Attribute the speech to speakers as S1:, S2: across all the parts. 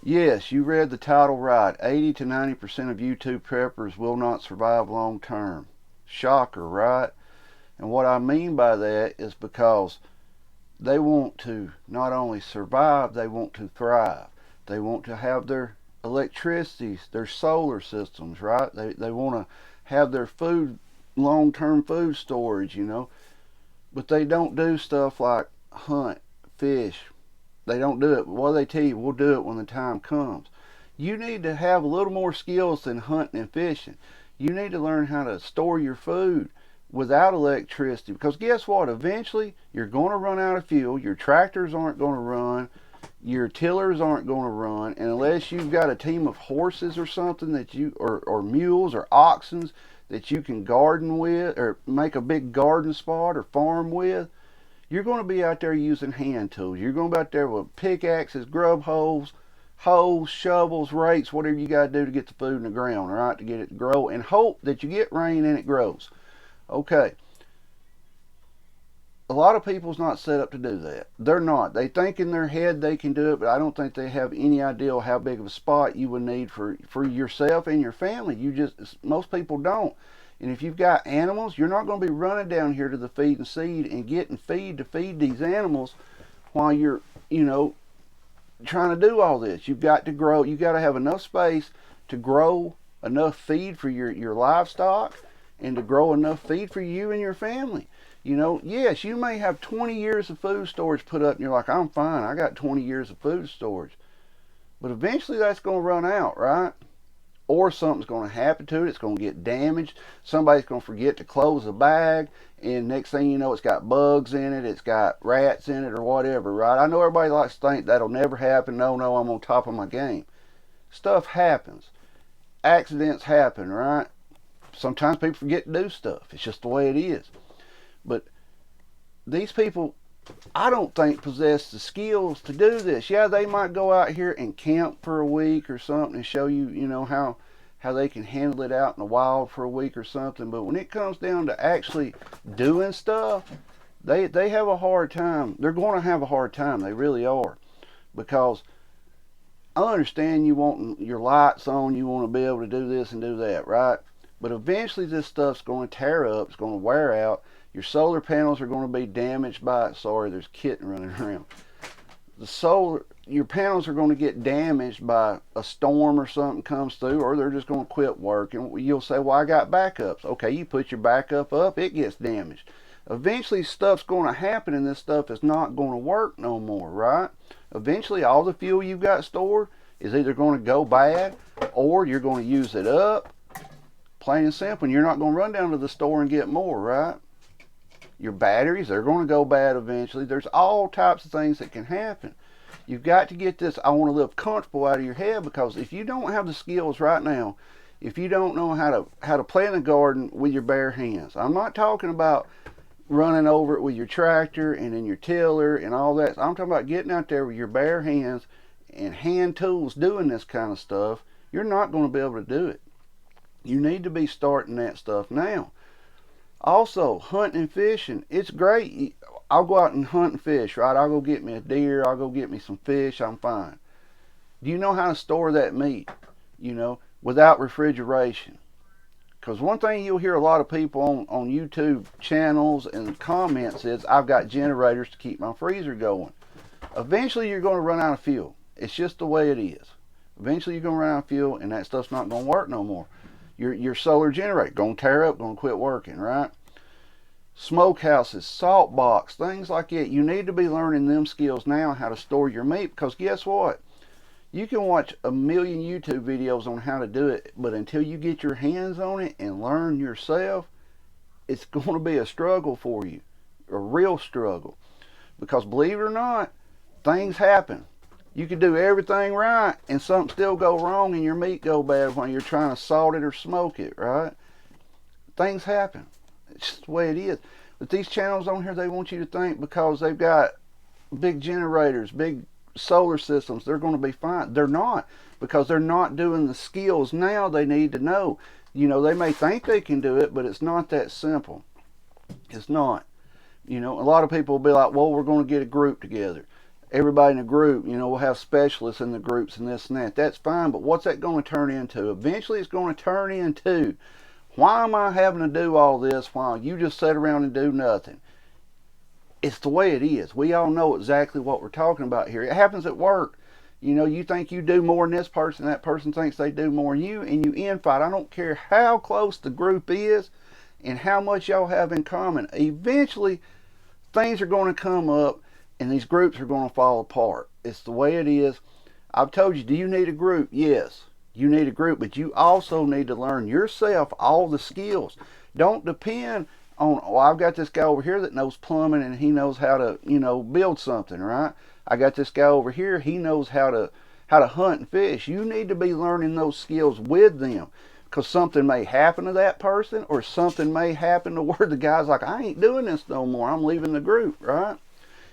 S1: Yes, you read the title right. 80 to 90% of YouTube preppers will not survive long term. Shocker, right? And what I mean by that is because they want to not only survive, they want to thrive. They want to have their electricity, their solar systems, right? They want to have their food, long term food storage. But they don't do stuff like hunt, fish. They don't do it. But what do they tell you? We'll do it when the time comes. You need to have a little more skills than hunting and fishing. You need to learn how to store your food without electricity. Because guess what? Eventually, you're going to run out of fuel. Your tractors aren't going to run. Your tillers aren't going to run. And unless you've got a team of horses or something or mules or oxen that you can garden with or make a big garden spot or farm with, you're going to be out there using hand tools. You're going to be out there with pickaxes, grub hoes, shovels, rakes, whatever you got to do to get the food in the ground, right? To get it to grow and hope that you get rain and it grows. Okay. A lot of people's not set up to do that. They're not. They think in their head they can do it, but I don't think they have any idea how big of a spot you would need for yourself and your family. Most people don't. And if you've got animals, you're not going to be running down here to the feed and seed and getting feed to feed these animals while you're trying to do all this. You've got to grow. You've got to have enough space to grow enough feed for your livestock and to grow enough feed for you and your family. Yes, you may have 20 years of food storage put up and you're like, I'm fine. I got 20 years of food storage. But eventually that's going to run out, right? Or something's going to happen to it. It's going to get damaged. Somebody's going to forget to close the bag, and next thing you know, it's got bugs in it. It's got rats in it, or whatever. Right? I know everybody likes to think that'll never happen. No, I'm on top of my game. Stuff happens. Accidents happen, right? Sometimes people forget to do stuff. It's just the way it is. But these people, I don't think, possess the skills to do this. Yeah, they might go out here and camp for a week or something and show you, how they can handle it out in the wild for a week or something. But when it comes down to actually doing stuff, they have a hard time. They're going to have a hard time. They really are. Because I understand you want your lights on, you want to be able to do this and do that, right? But eventually this stuff's going to tear up, it's going to wear out. Your solar panels are going to be damaged by it. Sorry, there's a kitten running around. Your panels are going to get damaged by a storm or something comes through, or they're just going to quit working. You'll say, well, I got backups. Okay, you put your backup up, it gets damaged. Eventually stuff's going to happen and this stuff is not going to work no more, right? Eventually all the fuel you've got stored is either going to go bad or you're going to use it up. Plain and simple. And you're not going to run down to the store and get more, right? Your batteries, they're going to go bad eventually. There's all types of things that can happen. You've got to get this I want to live comfortable out of your head, because if you don't have the skills right now, if you don't know how to plant a garden with your bare hands, I'm not talking about running over it with your tractor and in your tiller and all that. I'm talking about getting out there with your bare hands and hand tools doing this kind of stuff. You're not going to be able to do it. You need to be starting that stuff now. Also, hunting and fishing, it's great. I'll go out and hunt and fish, right? I'll go get me a deer, I'll go get me some fish, I'm fine. Do you know how to store that meat, without refrigeration? Because one thing you'll hear a lot of people on YouTube channels and comments is, I've got generators to keep my freezer going. Eventually you're going to run out of fuel. It's just the way it is. Eventually you're going to run out of fuel and that stuff's not going to work no more. Your solar generator going to tear up, going to quit working, right? Smokehouses, salt box, things like that. You need to be learning them skills now, how to store your meat, because guess what? You can watch a million YouTube videos on how to do it, but until you get your hands on it and learn yourself, it's going to be a struggle for you, a real struggle. Because believe it or not, things happen. You can do everything right and something still go wrong and your meat go bad when you're trying to salt it or smoke it, right? Things happen. It's just the way it is. But these channels on here, they want you to think because they've got big generators, big solar systems, they're going to be fine. They're not, because they're not doing the skills now they need to know. They may think they can do it, but it's not that simple. It's not. A lot of people will be like, well, we're going to get a group together. everybody in the group, we'll have specialists in the groups and this and that. That's fine, but what's that going to turn into? Eventually it's going to turn into, why am I having to do all this while you just sit around and do nothing? It's the way it is. We all know exactly what we're talking about here. It happens at work. You think you do more than this person, that person thinks they do more than you, and you infight. I don't care how close the group is and how much y'all have in common. Eventually, things are going to come up and these groups are going to fall apart. It's the way it is. I've told you, do you need a group? Yes, you need a group, but you also need to learn yourself all the skills. Don't depend on, oh, I've got this guy over here that knows plumbing and he knows how to, build something, right? I got this guy over here, he knows how to hunt and fish. You need to be learning those skills with them, because something may happen to that person, or something may happen to where the guy's like, I ain't doing this no more, I'm leaving the group, right?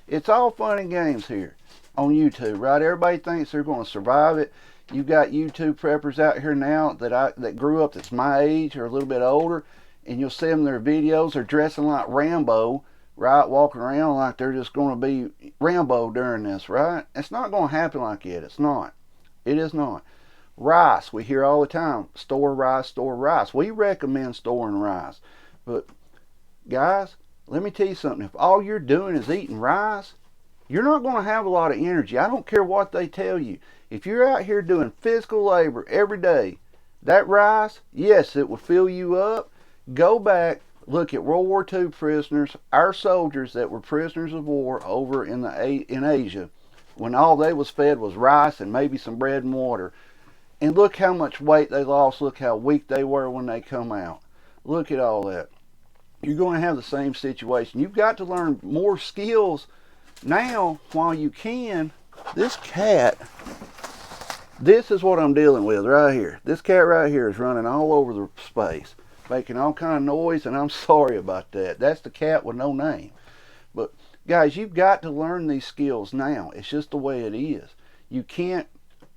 S1: It's all fun and games here on YouTube, right? Everybody thinks they're going to survive it. You've got YouTube preppers out here now that grew up that's my age or a little bit older, and you'll see them in their videos, they're dressing like Rambo, right? Walking around like they're just going to be Rambo during this, right? It's not going to happen like that. It's not. It is not. Rice, we hear all the time, store rice, store rice. We recommend storing rice. But guys, let me tell you something. If all you're doing is eating rice, you're not going to have a lot of energy. I don't care what they tell you. If you're out here doing physical labor every day, that rice, yes, it will fill you up. Go back, look at World War II prisoners, our soldiers that were prisoners of war over in Asia, when all they was fed was rice and maybe some bread and water. And look how much weight they lost. Look how weak they were when they come out. Look at all that. You're going to have the same situation. You've got to learn more skills now while you can. This cat, this is what I'm dealing with right here. This cat right here is running all over the space, making all kind of noise, and I'm sorry about that. That's the cat with no name. But guys, you've got to learn these skills now. It's just the way it is. You can't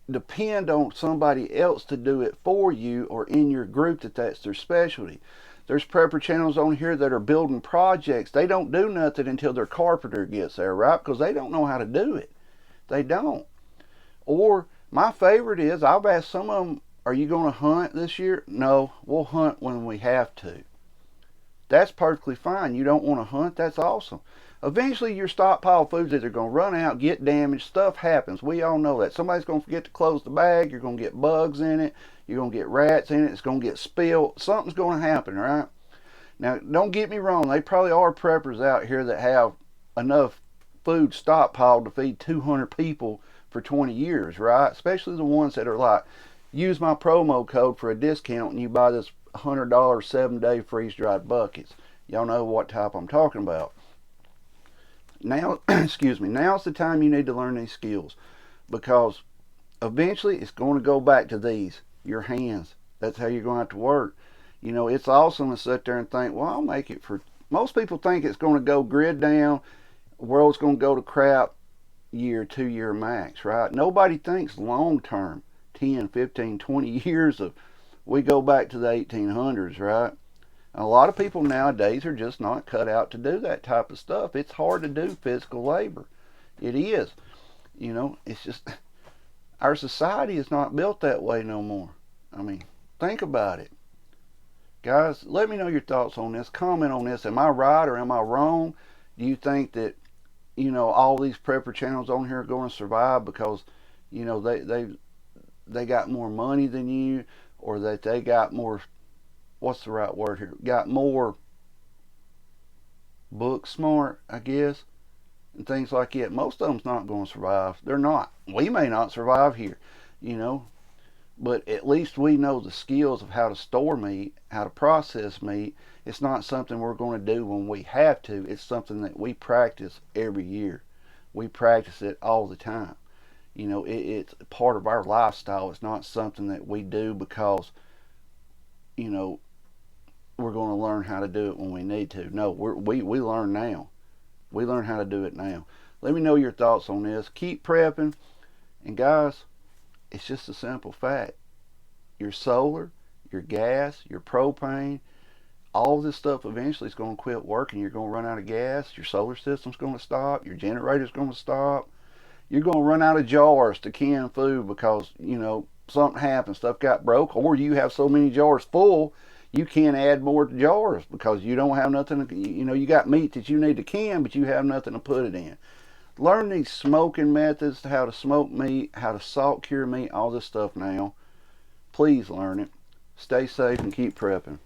S1: depend on somebody else to do it for you, or in your group that's their specialty. There's prepper channels on here that are building projects. They don't do nothing until their carpenter gets there, right? Because they don't know how to do it. They don't. Or my favorite is, I've asked some of them, are you going to hunt this year? No, we'll hunt when we have to. That's perfectly fine. You don't want to hunt? That's awesome. Eventually your stockpile food's either going to run out, get damaged, stuff happens. We all know that. Somebody's going to forget to close the bag, you're going to get bugs in it, you're going to get rats in it, it's going to get spilled, something's going to happen, right? Now, don't get me wrong, they probably are preppers out here that have enough food stockpiled to feed 200 people for 20 years, right? Especially the ones that are like, use my promo code for a discount and you buy this $100 7-day freeze-dried buckets. Y'all know what type I'm talking about. Now, excuse me, now's the time you need to learn these skills, because eventually it's going to go back to these, your hands. That's how you're going to have to work. It's awesome to sit there and think, well, I'll make it for, most people think it's going to go grid down, the world's going to go to crap year, 2-year max, right? Nobody thinks long term, 10, 15, 20 years of, we go back to the 1800s, right? A lot of people nowadays are just not cut out to do that type of stuff. It's hard to do physical labor. It is. It's just, our society is not built that way no more. I mean, think about it. Guys, let me know your thoughts on this. Comment on this. Am I right or am I wrong? Do you think that, all these prepper channels on here are going to survive because, they got more money than you, or that they got more, what's the right word here? Got more book smart, I guess, and things like that. Most of them's not going to survive. They're not. We may not survive here, but at least we know the skills of how to store meat, how to process meat. It's not something we're going to do when we have to. It's something that we practice every year. We practice it all the time. It's part of our lifestyle. It's not something that we do because, we're going to learn how to do it when we need to. No, we learn now. We learn how to do it now. Let me know your thoughts on this. Keep prepping. And guys, it's just a simple fact. Your solar, your gas, your propane, all this stuff eventually is going to quit working. You're going to run out of gas. Your solar system's going to stop. Your generator's going to stop. You're going to run out of jars to can food because, something happened, stuff got broke, or you have so many jars full, you can't add more jars because you don't have nothing. You got meat that you need to can, but you have nothing to put it in. Learn these smoking methods, how to smoke meat, how to salt cure meat, all this stuff now. Please learn it. Stay safe and keep prepping.